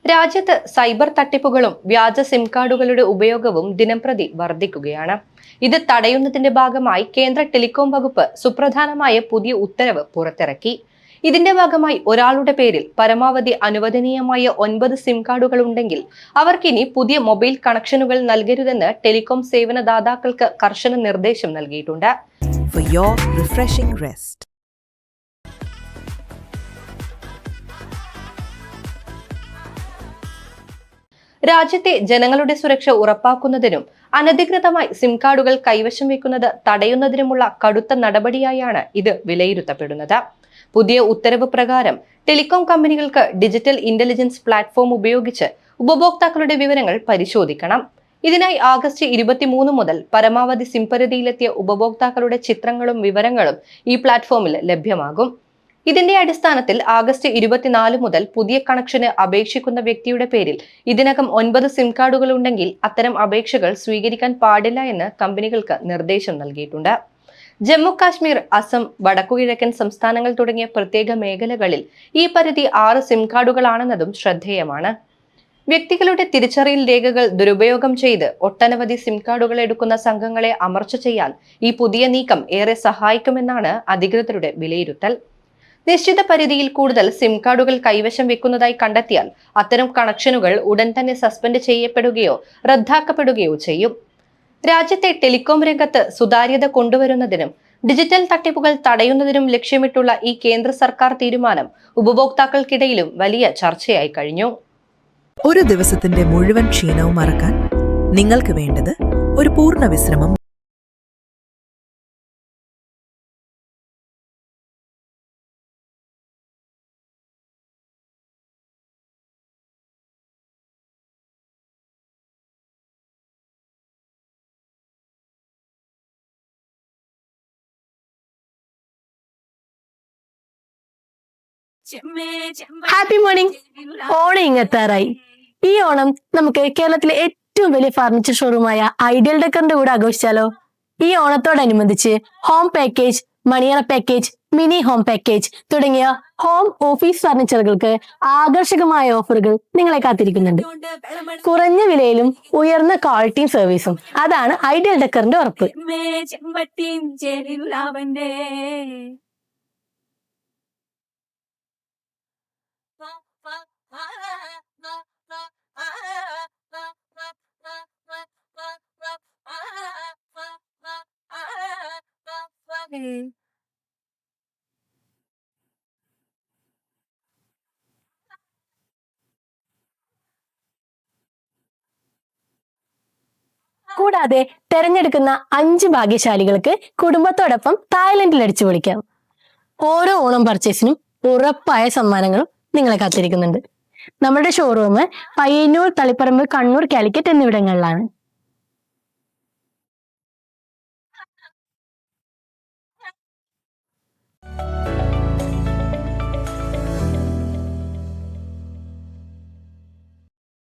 രാജ്യത്ത് സൈബർ തട്ടിപ്പുകളും വ്യാജ സിം കാർഡുകളുടെ ഉപയോഗവും ദിനംപ്രതി വർദ്ധിക്കുകയാണ്. ഇത് തടയുന്നതിന്റെ ഭാഗമായി കേന്ദ്ര ടെലികോം വകുപ്പ് സുപ്രധാനമായ പുതിയ ഉത്തരവ് പുറത്തിറക്കി. ഇതിന്റെ ഭാഗമായി ഒരാളുടെ പേരിൽ പരമാവധി അനുവദനീയമായ 9 സിം കാർഡുകൾ ഉണ്ടെങ്കിൽ അവർക്കിനി പുതിയ മൊബൈൽ കണക്ഷനുകൾ നൽകരുതെന്ന് ടെലികോം സേവനദാതാക്കൾക്ക് കർശന നിർദ്ദേശം നൽകിയിട്ടുണ്ട്. രാജ്യത്തെ ജനങ്ങളുടെ സുരക്ഷ ഉറപ്പാക്കുന്നതിനും അനധികൃതമായി സിം കാർഡുകൾ കൈവശം വെക്കുന്നത് തടയുന്നതിനുമുള്ള കടുത്ത നടപടിയായാണ് ഇത് വിലയിരുത്തപ്പെടുന്നത്. പുതിയ ഉത്തരവ് പ്രകാരം ടെലികോം കമ്പനികൾക്ക് ഡിജിറ്റൽ ഇന്റലിജൻസ് പ്ലാറ്റ്ഫോം ഉപയോഗിച്ച് ഉപഭോക്താക്കളുടെ വിവരങ്ങൾ പരിശോധിക്കണം. ഇതിനായി ആഗസ്റ്റ് 23 മുതൽ പരമാവധി സിം പരിധിയിലെത്തിയ ഉപഭോക്താക്കളുടെ ചിത്രങ്ങളും വിവരങ്ങളും ഈ പ്ലാറ്റ്ഫോമിൽ ലഭ്യമാകും. ഇതിന്റെ അടിസ്ഥാനത്തിൽ ആഗസ്റ്റ് 24 മുതൽ പുതിയ കണക്ഷന് അപേക്ഷിക്കുന്ന വ്യക്തിയുടെ പേരിൽ ഇതിനകം 9 സിം കാർഡുകൾ ഉണ്ടെങ്കിൽ അത്തരം അപേക്ഷകൾ സ്വീകരിക്കാൻ പാടില്ല എന്ന് കമ്പനികൾക്ക് നിർദ്ദേശം നൽകിയിട്ടുണ്ട്. ജമ്മു കാശ്മീർ, അസം, വടക്കുകിഴക്കൻ സംസ്ഥാനങ്ങൾ തുടങ്ങിയ പ്രത്യേക മേഖലകളിൽ ഈ പരിധി 6 സിം കാർഡുകളാണെന്നതും ശ്രദ്ധേയമാണ്. വ്യക്തികളുടെ തിരിച്ചറിയൽ രേഖകൾ ദുരുപയോഗം ചെയ്ത് ഒട്ടനവധി സിം കാർഡുകൾ എടുക്കുന്ന സംഘങ്ങളെ അമർച്ച ചെയ്യാൻ ഈ പുതിയ നീക്കം ഏറെ സഹായിക്കുമെന്നാണ് അധികൃതരുടെ വിലയിരുത്തൽ. നിശ്ചിത പരിധിയിൽ കൂടുതൽ സിം കാർഡുകൾ കൈവശം വെക്കുന്നതായി കണ്ടെത്തിയാൽ അത്തരം കണക്ഷനുകൾ ഉടൻ തന്നെ സസ്പെൻഡ് ചെയ്യപ്പെടുകയോ റദ്ദാക്കപ്പെടുകയോ ചെയ്യും. രാജ്യത്തെ ടെലികോം രംഗത്ത് സുതാര്യത കൊണ്ടുവരുന്നതിനും ഡിജിറ്റൽ തട്ടിപ്പുകൾ തടയുന്നതിനും ലക്ഷ്യമിട്ടുള്ള ഈ കേന്ദ്ര സർക്കാർ തീരുമാനം ഉപഭോക്താക്കൾക്കിടയിലും വലിയ ചർച്ചയായി കഴിഞ്ഞു. ഒരു ദിവസത്തിന്റെ മുഴുവൻ ക്ഷീണവും മറക്കാൻ നിങ്ങൾക്ക് വേണ്ടത് ഒരു പൂർണ്ണ വിശ്രമം. Happy morning. ഓണം ഇങ്ങെത്താറായി. ഈ ഓണം നമുക്ക് കേരളത്തിലെ ഏറ്റവും വലിയ ഫർണിച്ചർ ഷോറൂമായ ഐഡിയൽ ഡെക്കറിന്റെ കൂടെ ആഘോഷിച്ചാലോ? ഈ ഓണത്തോടനുബന്ധിച്ച് ഹോം പാക്കേജ്, മണിയറ പാക്കേജ്, മിനി ഹോം പാക്കേജ് തുടങ്ങിയ ഹോം ഓഫീസ് ഫർണിച്ചറുകൾക്ക് ആകർഷകമായ ഓഫറുകൾ നിങ്ങളെ കാത്തിരിക്കുന്നുണ്ട്. കുറഞ്ഞ വിലയിലും ഉയർന്ന ക്വാളിറ്റിയും സർവീസും, അതാണ് ഐഡിയൽ ഡെക്കറിന്റെ ഉറപ്പ്. കൂടാതെ തെരഞ്ഞെടുക്കുന്ന 5 ഭാഗ്യശാലികൾക്ക് കുടുംബത്തോടൊപ്പം തായ്ലൻഡിൽ അടിച്ചു പൊളിക്കാം. ഓരോ ഓണം പർച്ചേസിനും ഉറപ്പായ സമ്മാനങ്ങളും നിങ്ങളെ കാത്തിരിക്കുന്നുണ്ട്. നമ്മുടെ ഷോറൂം പയ്യന്നൂർ, തളിപ്പറമ്പ്, കണ്ണൂർ, കാലിക്കറ്റ് എന്നിവിടങ്ങളിലാണ്.